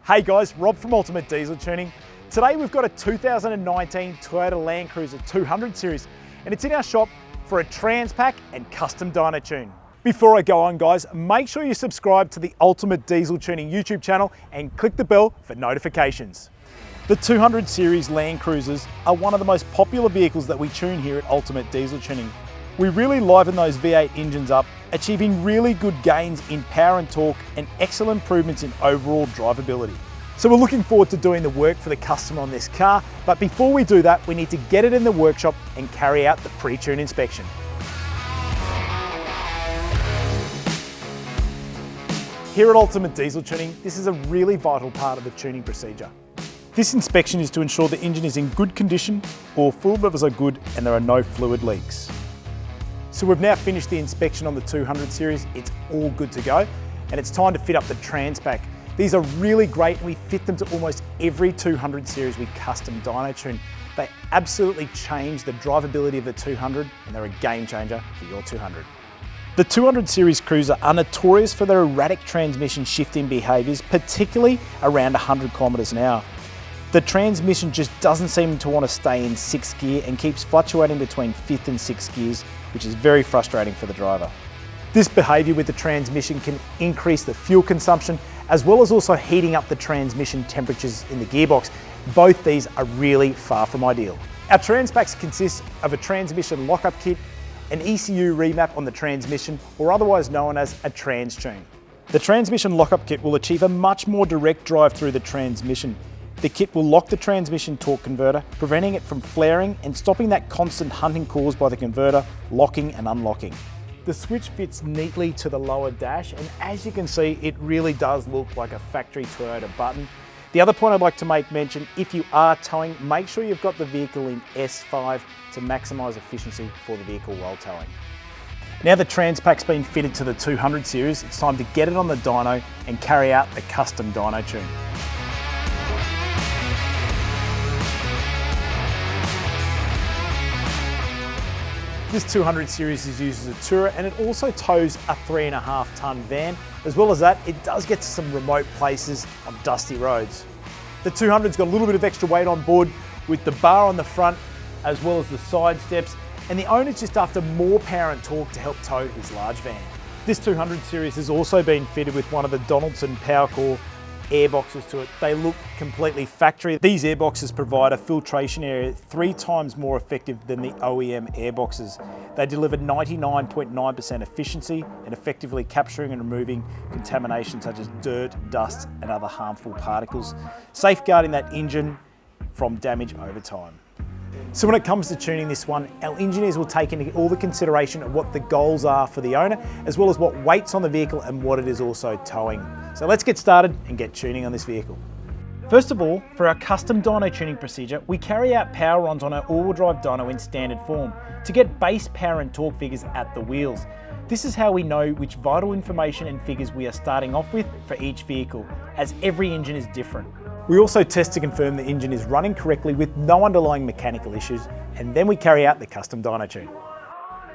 Hey guys, Rob from Ultimate Diesel Tuning. Today we've got a 2019 Toyota Land Cruiser 200 Series and it's in our shop for a Transpac and custom dyno tune. Before I go on guys, make sure you subscribe to the Ultimate Diesel Tuning YouTube channel and click the bell for notifications. The 200 Series Land Cruisers are one of the most popular vehicles that we tune here at Ultimate Diesel Tuning. We really liven those V8 engines up, achieving really good gains in power and torque and excellent improvements in overall drivability. So we're looking forward to doing the work for the customer on this car, but before we do that, we need to get it in the workshop and carry out the pre-tune inspection. Here at Ultimate Diesel Tuning, this is a really vital part of the tuning procedure. This inspection is to ensure the engine is in good condition, all fluid levels are good and there are no fluid leaks. So we've now finished the inspection on the 200 Series, it's all good to go, and it's time to fit up the Transpac. These are really great and we fit them to almost every 200 Series we custom dyno tune. They absolutely change the drivability of the 200 and they're a game changer for your 200. The 200 Series Cruiser are notorious for their erratic transmission shifting behaviours, particularly around 100 kilometres an hour. The transmission just doesn't seem to want to stay in 6th gear and keeps fluctuating between 5th and 6th gears, which is very frustrating for the driver. This behaviour with the transmission can increase the fuel consumption as well as also heating up the transmission temperatures in the gearbox. Both these are really far from ideal. Our Transpacs consist of a transmission lockup kit, an ECU remap on the transmission, or otherwise known as a trans tune. The transmission lockup kit will achieve a much more direct drive through the transmission. The kit will lock the transmission torque converter, preventing it from flaring and stopping that constant hunting caused by the converter locking and unlocking. The switch fits neatly to the lower dash, and as you can see, it really does look like a factory Toyota button. The other point I'd like to make mention, if you are towing, make sure you've got the vehicle in S5 to maximise efficiency for the vehicle while towing. Now the Transpac's been fitted to the 200 Series, it's time to get it on the dyno and carry out the custom dyno tune. This 200 Series is used as a tourer and it also tows a 3.5 tonne van. As well as that, it does get to some remote places on dusty roads. The 200's got a little bit of extra weight on board with the bar on the front as well as the side steps, and the owner's just after more power and torque to help tow his large van. This 200 Series has also been fitted with one of the Donaldson PowerCore airboxes to it. They look completely factory. These airboxes provide a filtration area 3 times more effective than the OEM airboxes. They deliver 99.9% efficiency and effectively capturing and removing contamination such as dirt, dust and other harmful particles, safeguarding that engine from damage over time. So when it comes to tuning this one, our engineers will take into all the consideration of what the goals are for the owner, as well as what weight's on the vehicle and what it is also towing. So let's get started and get tuning on this vehicle. First of all, for our custom dyno tuning procedure, we carry out power runs on our all-wheel drive dyno in standard form to get base power and torque figures at the wheels. This is how we know which vital information and figures we are starting off with for each vehicle, as every engine is different. We also test to confirm the engine is running correctly with no underlying mechanical issues, and then we carry out the custom dyno tune.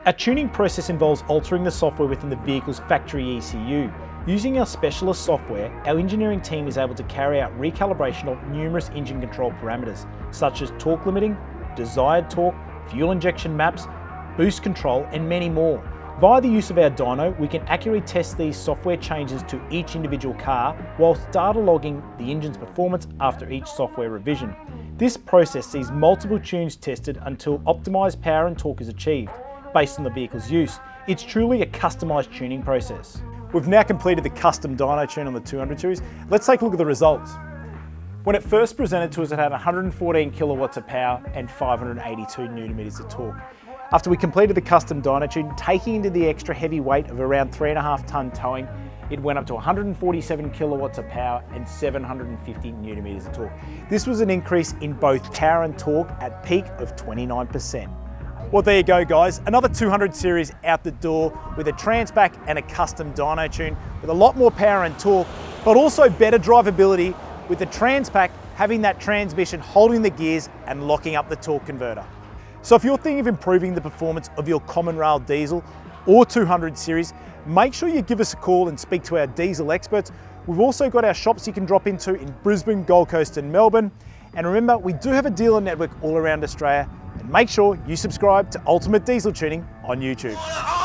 Our tuning process involves altering the software within the vehicle's factory ECU. Using our specialist software, our engineering team is able to carry out recalibration of numerous engine control parameters, such as torque limiting, desired torque, fuel injection maps, boost control, and many more. Via the use of our dyno, we can accurately test these software changes to each individual car whilst data logging the engine's performance after each software revision. This process sees multiple tunes tested until optimised power and torque is achieved based on the vehicle's use. It's truly a customised tuning process. We've now completed the custom dyno tune on the 200 Series. Let's take a look at the results. When it first presented to us, it had 114 kilowatts of power and 582 newton meters of torque. After we completed the custom dyno tune, taking into the extra heavy weight of around 3.5 tonne towing, it went up to 147 kilowatts of power and 750 newton meters of torque. This was an increase in both power and torque at peak of 29%. Well, there you go guys, another 200 Series out the door with a Transpac and a custom dyno tune with a lot more power and torque, but also better drivability with the Transpac having that transmission holding the gears and locking up the torque converter. So if you're thinking of improving the performance of your common rail diesel or 200 Series, make sure you give us a call and speak to our diesel experts. We've also got our shops you can drop into in Brisbane, Gold Coast and Melbourne. And remember, we do have a dealer network all around Australia. And make sure you subscribe to Ultimate Diesel Tuning on YouTube.